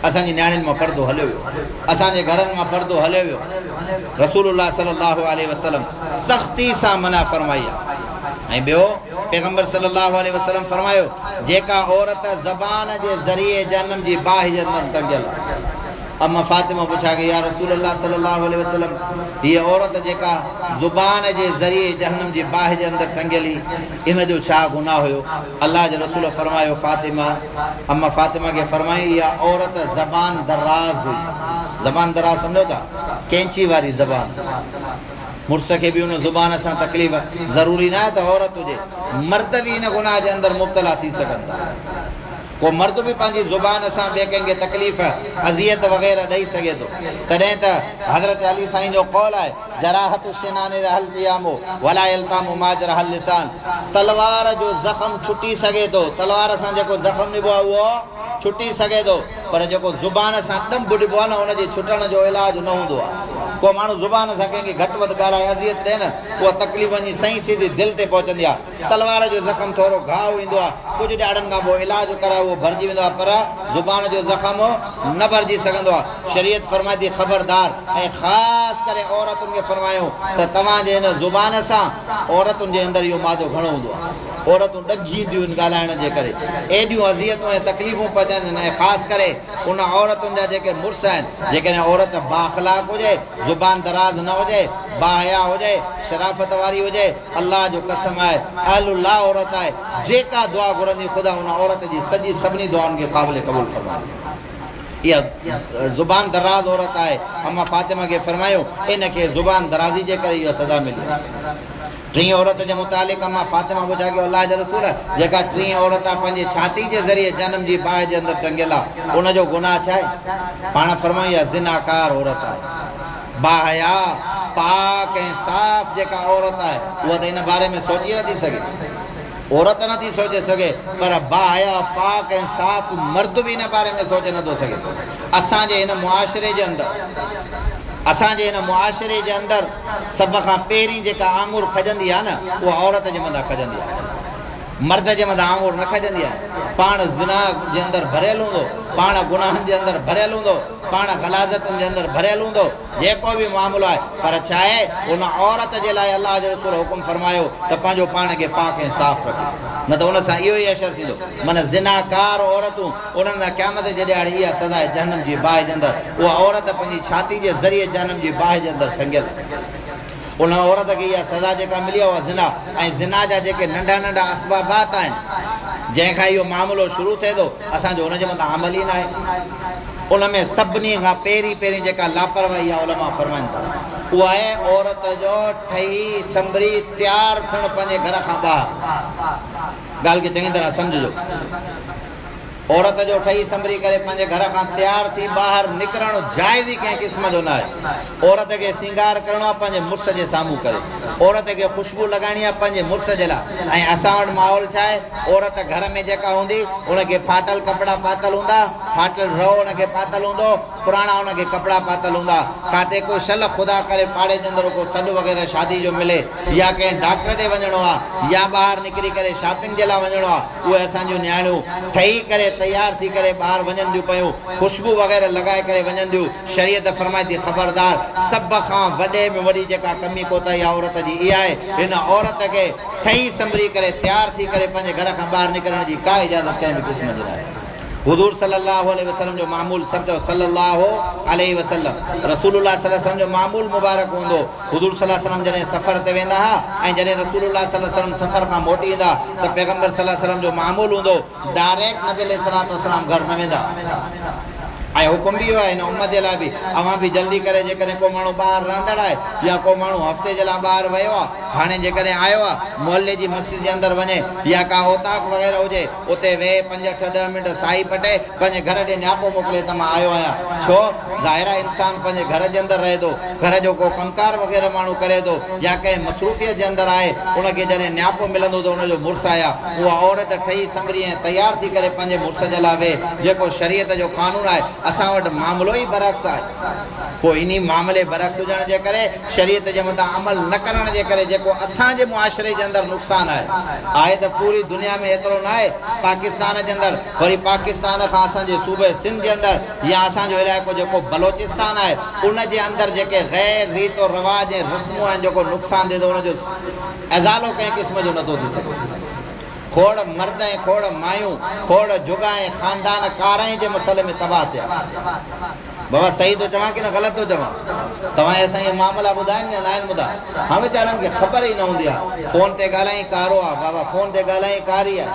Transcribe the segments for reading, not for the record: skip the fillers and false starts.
असांजी न्याणियुनि मां पर्दो हलियो वियो, असांजे घरनि मां पर्दो हलियो वियो। रसूलुल्लाह सल्लल्लाहु अलैहि वसल्लम सख़्ती सां मना फरमाई आहे। ऐं ॿियो पैगंबर सल्लल्लाहु अलैहि वसल्लम फरमायो जेका औरत ज़बान जे ज़रिए जनम जी बाहि जे अंदरि टंगियल आहे। अम्मा फातिमा पुछा कि या रसूलल्लाह सल्लल्लाहु अलैहि वसल्लम हीअ औरत जेका ज़ुबान जे ज़रिए जनम जी बाहि जे अंदरि टंगियली इन जो छा गुनाह हुयो? अल्लाह जे रसूल फरमायो फातिमा, अम्मा फातिमा खे फरमाई इहा औरत ज़बान दराज़ हुई। ज़बान दराज़ सम्झो था? कैंची वारी ज़बान। मुर्स खे बि उन ज़ुबान सां तकलीफ़, ज़रूरी न आहे त औरत हुजे, मर्द बि इन गुनाह जे अंदरि मुब्तला थी सघनि था। को मर्द भी पंहिंजी ज़ुबान सां ॿिए कंहिंखे तकलीफ़ अज़ियत वग़ैरह ॾेई सघे थो। तॾहिं त हज़रत अली साईं जो क़ौल आहे जराहतु सिनान रहल तियामो वला यल्तामु माजरहल लिसान। तलवार जो ज़ख़्म छुटी सघे थो, तलवार सां जेको ज़ख़्म निभो आहे उहो छुटी सघे थो, पर जेको ज़ुबान सां ॾंभ ॾिबो आहे न उनजे छुटण जो इलाज न हूंदो आहे। को माण्हू ज़ुबान सां कंहिंखे घटि वधि ॻाल्हाए अज़ियत ॾिए न, उहा तकलीफ़ वञी सही सीधी दिलि ते पहुचंदी आहे। तलवार जो ज़ख़्म थोरो घाव ईंदो आहे, कुझु ॾाढनि खां पोइ इलाज कराए उहो भरिजी वेंदो आहे, पर ज़ुबान जो ज़ख़्म न भरिजी सघंदो आहे। शरीयत फरमाए थी ख़बरदार, ऐं ख़ासि करे औरतुनि खे फरमायूं त तव्हांजे हिन ज़ुबान सां औरतुनि जे अंदरि इहो मादो घणो हूंदो आहे। औरतूं ॾकींदियूं आहिनि ॻाल्हाइण जे करे, एॾियूं अज़ियतूं ऐं तकलीफ़ूं पहुचाईंदियूं आहिनि। ऐं ख़ासि करे उन औरतुनि जा जेके मुड़ुस आहिनि, जेकॾहिं औरत बाख़लाक़ हुजे, ज़ुबान दराज़ न हुजे, बाहया हुजे, शराफ़त वारी हुजे, अल्लाह जो कसम आहे अहलुल्लाह औरत आहे, जेका दुआ घुरंदी ख़ुदा उन औरत जी सॼी सभिनी दुआउनि खे क़ाबिल क़बूल फरमाए। इहा ज़ुबान दराज़ औरत आहे। अम्मा फातिमा खे फरमायो इनखे ज़ुबान दराज़ी जे करे इहा सज़ा मिली। टीं औरत जे मुतालिक़ अम्मा फातिमा पुछा कि अल्लाह जे रसूल जेका टीं औरत आहे पंहिंजे छाती जे ज़रिए जनम जी बाहि जे अंदरि टंगियल आहे, उनजो गुनाह छा आहे? पाण फरमाई आहे ज़िनाकार औरत आहे। बाहया पाक ऐं साफ़ जेका औरत आहे उहा त इन बारे में सोची नथी सघे, औरत नथी सोचे सघे, पर बाहया पाक ऐं साफ़ मर्द बि इन बारे में सोचे नथो सघे। असांजे हिन मुआशिरे जे अंदरि सभ खां पहिरीं जेका आंगुर खजंदी आहे न उहा औरत जे मथां खजंदी आहे, मर्द जे मथां आंगुर न खजंदी आहे। पाण ज़िना जे अंदरि भरियल हूंदो, पाण गुनाहनि जे अंदरि भरियल हूंदो, पाण ग़लाज़तुनि जे अंदरि भरियल हूंदो, जेको बि मामिलो आहे, पर छा आहे उन औरत जे लाइ अल्लाह जे रसूल हुकुम फरमायो त पंहिंजो पाण खे पाक ऐं साफ़ रखे, न त उन सां इहो ई असरु थींदो। माना ज़िनाकार औरतूं उन्हनि लाइ क़यामत जे ॾियारे इहा सज़ा आहे जनम जी बाहि जे अंदरि। उहा औरत पंहिंजी छाती जे ज़रिए जनम जी बाहि जे अंदरि टंगियल आहे। उन औरत खे इहा सज़ा जेका मिली आहे उहा ज़िना, ऐं ज़िना जा जेके नंढा नंढा असबाबात आहिनि जंहिंखां इहो मामिलो शुरू थिए थो, असांजो हुनजे मथां अमल ई न आहे। उन में सभिनी खां पहिरीं जेका लापरवाही आहे उलमा फरमाइनि था उहा आहे औरत जो ठही संभरी तयारु थियणु पंहिंजे घर खां ॿाहिरि। ॻाल्हि खे चङी तरह सम्झिजो, औरत जो ठही संभरी करे पंहिंजे घर खां तयारु थी ॿाहिरि निकिरणु जाइज़ ई कंहिं क़िस्म जो न आहे। औरत खे श्रंगार करिणो आहे पंहिंजे मुड़ुस जे साम्हूं करे, औरत खे ख़ुशबू लॻाइणी आहे पंहिंजे मुड़ुस जे लाइ। ऐं असां वटि माहौल छा आहे, औरत घर में जेका हूंदी उनखे फाटल कपिड़ा पातल हूंदा, फाटल रओ उनखे पातल हूंदो, पुराणा उनखे कपिड़ा पातल हूंदा। काथे को शल ख़ुदा करे पाड़े जे अंदरि को सॾु वग़ैरह शादी जो मिले, या कंहिं डॉक्टर ॾे वञिणो आहे, या ॿाहिरि निकिरी करे शॉपिंग जे लाइ वञिणो आहे, उहे असांजूं नियाणियूं ठही करे तयार थी करे ॿाहिरि वञनि थियूं पियूं, ख़ुशबू वग़ैरह लॻाए करे वञनि थियूं। शरीयत फरमाए थी ख़बरदार, सभ खां वॾे में वॾी जेका कमी कोताही औरत जी इहा आहे, हिन औरत खे ठही संभरी करे तयारु थी करे पंहिंजे घर खां ॿाहिरि निकिरण जी का इजाज़त कंहिं बि क़िस्म जी न आहे। हुज़ूर सल्लल्लाहु अलैहि वसल्लम जो मामूल सभु सल्लल्लाहु अलैहि वसल्लम रसूलुल्लाह सल्लल्लाहु अलैहि वसल्लम जो मामूल मुबारक हूंदो। हुज़ूर सल्लल्लाहु अलैहि वसल्लम जॾहिं सफ़र ते वेंदा हुआ ऐं जॾहिं रसूलुल्लाह सल्लल्लाहु अलैहि वसल्लम सफ़र खां मोटी ईंदा त पैगंबर सल्लल्लाहु अलैहि वसल्लम जो मामूल हूंदो डायरेक्ट नबी अलैहिस्सलातु वस्सलाम घर न वेंदा। ऐं हुकुम बि इहो आहे हिन उम्मत जे लाइ बि, अवां बि जल्दी करे जेकॾहिं को माण्हू ॿाहिरि रहंदड़ आहे या को माण्हू हफ़्ते जे लाइ ॿाहिरि वियो आहे, हाणे जेकॾहिं आयो आहे मोहल्ले जी मस्जिद जे अंदरि वञे या का ओताक वग़ैरह हुजे, उते वेहे 5-8 मिंट साई पटे पंहिंजे घर ॾे न्यापो मोकिले त मां आयो आहियां। छो ज़ाहिर आहे इंसानु पंहिंजे घर जे अंदरि रहे थो, घर जो को कमकार वग़ैरह माण्हू करे थो या कंहिं मसरूफ़ियत जे अंदरि आहे, उनखे जॾहिं न्यापो मिलंदो त उनजो मुड़ुसु आया, उहा औरत ठही संभरी ऐं तयारु थी करे पंहिंजे मुड़ुस जे लाइ वेहे। जेको शरीयत जो कानून आहे असां वटि मामिलो ई बरक्स आहे पोइ इन मामले बरक्स हुजण जे करे शरीयत जे मथां अमल न करण जे करे जेको असांजे मुआशरे जे अंदरि नुक़सान आहे त पूरी दुनिया में एतिरो न आहे पाकिस्तान जे अंदरि वरी पाकिस्तान खां असांजे सूबे सिंध जे अंदरि या असांजो इलाइक़ो जेको बलोचिस्तान आहे उन जे अंदरि जेके गैर रीतो रवाज ऐं रस्मूं आहिनि जेको नुक़सान ॾे थो उनजो अज़ालो कंहिं क़िस्म जो नथो थी सघे खोड़ मर्द ऐं खोड़ मायूं खोड़ जुगा ऐं ख़ानदान काराई जे मसइले में तबाह थिया बाबा सही तो चवां कि न ग़लति तो चवां तव्हां असां इहे मामला ॿुधाइनि या न आहिनि ॿुधा हम वीचारनि खे ख़बर ई न हूंदी आहे फ़ोन ते ॻाल्हाई कारो आहे बाबा फ़ोन ते ॻाल्हाई कारी आहे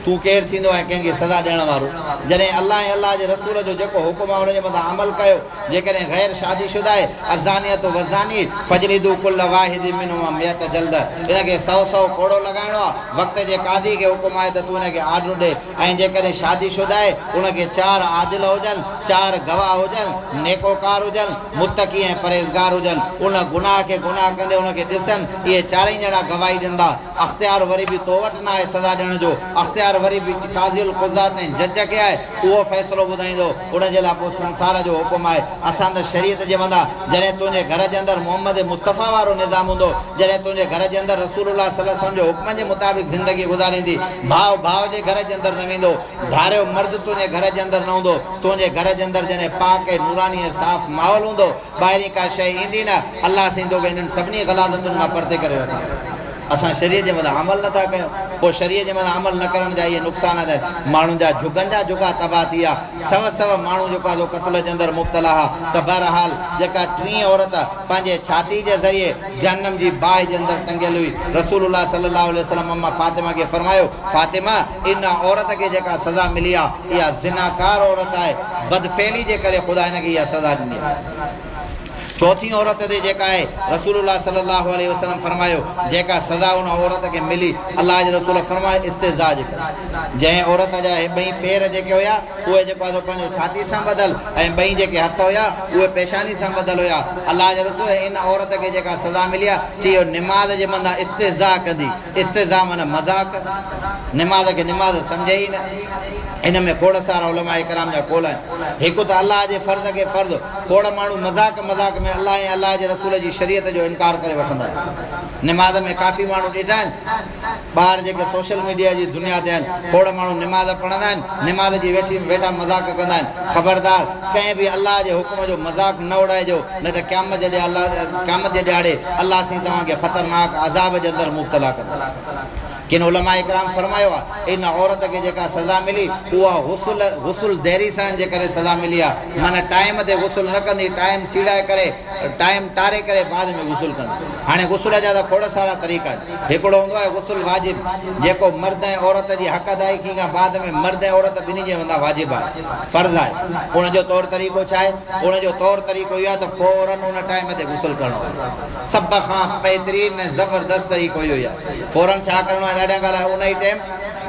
तूं केरु थींदो आहे कंहिंखे सज़ा ॾियण वारो जॾहिं अलाह ऐं अलाह जे रसूल जो जेको हुकुम आहे उनजे मथां अमल कयो जेकॾहिं गैर शादीशुदा आहे अज़ानियत वज़ानी फजलिदू कुल्ल वाहिद मिनहुमा मियत जल्द इनखे 100 कोड़ो लॻाइणो आहे वक़्त जे काज़ी खे हुकुम आहे त तूं इनखे आर्डर ॾे ऐं जेकॾहिं शादीशुदा आहे उनखे 4 आदिल हुजनि 4 गवाह हुजनि नेकोकार हुजनि मुत्तकी ऐं परहेज़गार हुजनि उन गुनाह खे गुनाह कंदे उनखे ॾिसनि इहे 4 ॼणा गवाही ॾींदा अख़्तियार वरी बि तो वटि न आहे सज़ा ॾियण जो अख़्तियार वरी बि काज़िल क़ुज़ात ऐं जज खे आहे उहो फ़ैसिलो ॿुधाईंदो उनजे लाइ पोइ संसार जो हुकुम आहे असां त शरीयत जे मथां जॾहिं तुंहिंजे घर जे अंदरि मोहम्मद मुस्तफ़ा वारो निज़ाम हूंदो जॾहिं तुंहिंजे घर जे अंदरि रसूलुल्लाह सल्लल्लाहु अलैहि वसल्लम जो हुकुम जे मुताबिक़ ज़िंदगी गुज़ारींदी भाउ भाउ जे घर जे अंदरि न वेंदो धारियो मर्द तुंहिंजे घर जे अंदरि न हूंदो तुंहिंजे घर जे अंदरि जॾहिं पाक ऐं नूरानी ऐं साफ़ माहौल हूंदो ॿाहिरीं का शइ ईंदी न अलाह थींदो की इन्हनि सभिनी ग़लाज़तुनि खां परते करे रखां असां शरीयत जे मथां अमल नथा कयूं पोइ शरीयत जे मथां अमल न करण जा इहे नुक़सान आहिनि माण्हुनि जा झुगनि जा झुगा तबाह थी विया सव माण्हू जेको आहे क़त्ल जे अंदरि मुब्तला हुआ त बहरहाल जेका टीं औरत पंहिंजे छाती जे ज़रिए जहन्नम जी बाहि जे अंदरि टंगियल हुई रसूलुल्लाह सल्लल्लाहु अलैहि वसल्लम अम्मा फातिमा खे फरमायो फातिमा इन औरत खे जेका सज़ा मिली आहे इहा ज़िनाकार औरत आहे बदफेली जे करे ख़ुदा हिनखे इहा सज़ा ॾिनी आहे चौथी औरत ते जेका आहे रसूलुल्लाह सल्लल्लाहु अलैहि वसल्लम फरमायो जेका सज़ा उन औरत खे मिली अलाह जे रसूल फरमायो इस्तिज़ा जे करे जंहिं औरत जा ॿई पेर जेके हुया उहे जेको आहे पंहिंजो छाती सां बदल ऐं ॿई जेके हथ हुया उहे पेशानी सां बदल हुया अलाह जे रसूल इन औरत खे जेका सज़ा मिली आहे चयो निमाज़ जे मथां इस्तिज़ा कंदी इस्तिज़ा माना मज़ाक निमाज़ खे निमाज़ सम्झे ई न इन में खोड़ सारा उलमा इकराम जा कोल आहिनि हिकु त अलाह जे फ़र्ज़ खे फ़र्ज़ खोड़ माण्हू मज़ाक में अल्लाह ऐं अल्लाह जे रसूल जी शरीयत जो इनकार करे वठंदा आहिनि निमाज़ में काफ़ी माण्हू ॾिठा आहिनि ॿार जेके सोशल मीडिया जी दुनिया ते आहिनि खोड़ माण्हू निमाज़ पढ़ंदा आहिनि निमाज़ जी वेठा मज़ाक कंदा आहिनि ख़बरदार कंहिं बि अल्लाह जे हुकुम जो मज़ाक न उड़ाइजो न त क़यामत जे ॾियारे अल्लाह साईं तव्हांखे ख़तरनाक अज़ाब जे अंदरि मुब्तला कंदो किन उलमा इकराम फरमायो आहे इन औरत खे जेका सज़ा मिली उहा गुसुल देरी सां जे करे सज़ा मिली आहे माना टाइम ते गुसुल न कंदी टाइम सीड़ाए करे टाइम टारे करे बाद में गुसुल कंदी हाणे गुसुल जा त खोड़ सारा तरीक़ा आहिनि हिकिड़ो हूंदो आहे गुसुल वाजिब जेको मर्द ऐं औरत जी हक़ अदायगी खां बाद में मर्द ऐं औरत ॿिन्ही जे मथां वाजिब आहे फ़र्ज़ आहे उनजो तौर तरीक़ो छा आहे उनजो तौर तरीक़ो इहो आहे त फ़ौरन उन टाइम ते गुसुल करणो आहे सभ खां बहितरीन ऐं ज़बरदस्त तरीक़ो इहो ई आहे फ़ौरन छा करणो आहे ॾाढा ॻाल्हि उन ई टाइम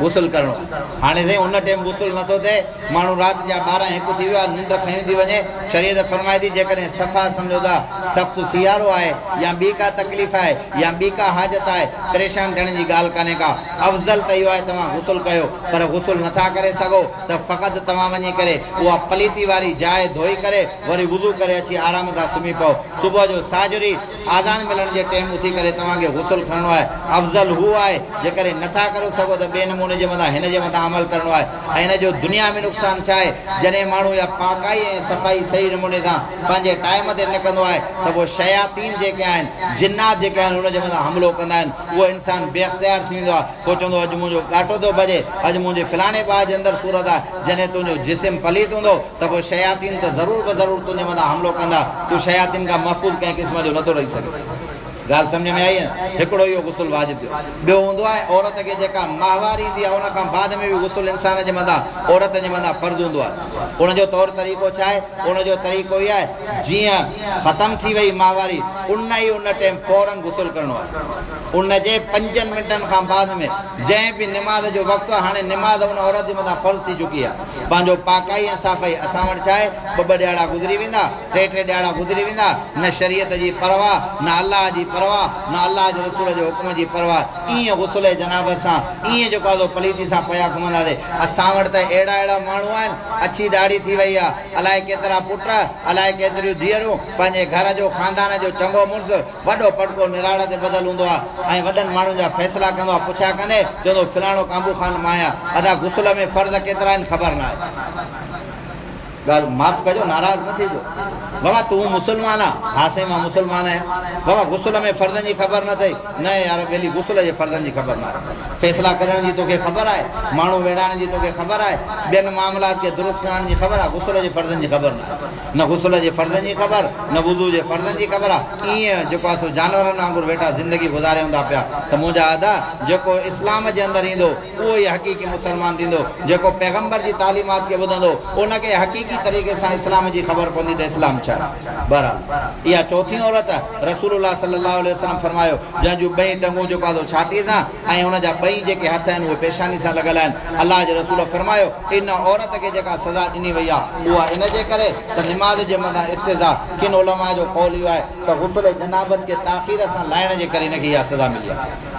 गुसुल करणो हाणे साईं उन टाइम गुसुल नथो थिए माण्हू राति जा 12-1 थी वियो आहे निंड खयूं थी वञे शरीयत फरमाए थी जेकॾहिं सफ़ा सम्झो था सख़्तु सियारो आहे या ॿी का तकलीफ़ आहे या ॿी का हाजत आहे परेशान थियण जी ॻाल्हि कान्हे का अफ़ज़ल त इहो आहे तव्हां गुसुल कयो पर गुसुल नथा करे सघो त फ़क़ति तव्हां वञी करे उहा पलीती वारी जाइ धोई करे वरी वुज़ू करे अची आराम सां सुम्ही पओ सुबुह जो साजुरी आज़ान मिलण जे टाइम उथी करे तव्हांखे गुसुल खणणो आहे अफ़ज़ल हू आहे जेकॾहिं नथा करे सघो त ॿिए नमूने जे मथां हिन जे मथां अमल करणो आहे ऐं हिन जो दुनिया में नुक़सानु छा आहे जॾहिं माण्हू या पाकाई ऐं सफ़ाई सही नमूने सां पंहिंजे टाइम ते न कंदो आहे त पोइ शयातीन जेके आहिनि जिन्नात जेके आहिनि हुनजे मथां हमिलो कंदा आहिनि उहो इंसानु बेअख़्तियार थी वेंदो आहे पोइ चवंदो अॼु मुंहिंजो घाटो थो भॼे अॼु मुंहिंजे फलाणे ॿार जे अंदरि सूरत आहे जॾहिं तुंहिंजो जिस्म पलीत हूंदो त पोइ शयातीन त ज़रूरु तुंहिंजे मथां हमिलो कंदा तूं शयातीन खां महफ़ूज़ कंहिं क़िस्म जो नथो रही सघे ॻाल्हि सम्झ में आई आहे हिकिड़ो इहो गुसुल वाजिब थियो ॿियो हूंदो आहे औरत खे जेका माहवारी ईंदी आहे उन खां बाद में बि गुसुल इंसान जे मथां औरत जे मथां फ़र्ज़ु हूंदो आहे उनजो तौर तरीक़ो छा आहे उनजो तरीक़ो इहो आहे जीअं ख़तमु थी वई माहवारी उन टाइम फ़ौरन गुसुल करणो आहे उन जे 5 मिंटनि खां बाद में जंहिं बि निमाज़ जो वक़्तु आहे हाणे निमाज़ उन औरत जे मथां फ़र्ज़ु थी चुकी आहे पंहिंजो पाकाई ऐं साफ़ाई असां वटि छा आहे 2 ॾियारा गुज़री वेंदा 3 ॾियारा गुज़री वेंदा न शरीयत जी परवाह न अलाह जी परवाह न अल्लाह जे रसूल जे हुक्म जी परवाह ईअं गुस्ल जनाबत सां ईअं जेको आहे पलीती सां पिया घुमंदासीं असां वटि त अहिड़ा माण्हू आहिनि अछी दाढ़ी थी वई आहे अलाए केतिरा पुट अलाए केतिरियूं धीअरूं पंहिंजे घर जो खानदान जो चङो मुड़ुसु वॾो पटको निराड़ ते बदल हूंदो आहे ऐं वॾनि माण्हुनि जा फ़ैसिला कंदो आहे पुछा कंदे चवंदो फलाणो काबू खान मां आहियां अदा गुस्ल में फ़र्ज़ केतिरा आहिनि ख़बर न आहे ॻाल्हि माफ़ कजो नाराज़ न थिजो बाबा तूं मुसलमान आहे हा साईं मां मुसलमान आहियां बाबा गुस्ल में फ़र्ज़नि जी ख़बर न अथई न यार ॿेली गुस्ल जे फ़र्ज़नि जी ख़बर न आहे फ़ैसिला करण जी तोखे ख़बर आहे माण्हू वेड़ाइण जी तोखे ख़बर आहे ॿियनि मामलात खे दुरुस्त करण जी ख़बर आहे गुस्ल जे फ़र्ज़नि जी ख़बर न आहे न गुस्ल जे फ़र्ज़नि जी ख़बर न वुज़ू जे फ़र्ज़नि जी ख़बर आहे ईअं जेको आहे सो जानवरनि वांगुरु वेठा ज़िंदगी गुज़ारे हूंदा पिया त मुंहिंजा अदा जेको इस्लाम जे अंदरि ईंदो उहो ई हक़ीक़ी मुसलमान थींदो जेको पैगम्बर जी तालीमात खे ॿुधंदो उनखे हक़ीक़ी तरीक़े सां इस्लाम जी ख़बर पवंदी त इस्लाम छा आहे बहरहाल इहा चौथी औरत रसूलुल्लाह सल्लल्लाहु अलैहि वसल्लम फरमायो जंहिंजूं ॿई टंगूं जेको आहे छाती सां ऐं हुन जा ॿई जेके हथ आहिनि उहे पेशानी सां लॻल आहिनि अलाह जे रसूल फरमायो इन औरत खे जेका सज़ा ॾिनी वई आहे उहा इन जे करे त निमाज़ जे मथां इस्तिज़ा किन उलमा जो कौल इहो आहे त गुस्ल जनाबत खे ताख़ीर सां लाहिण जे करे हिनखे इहा सज़ा मिली आहे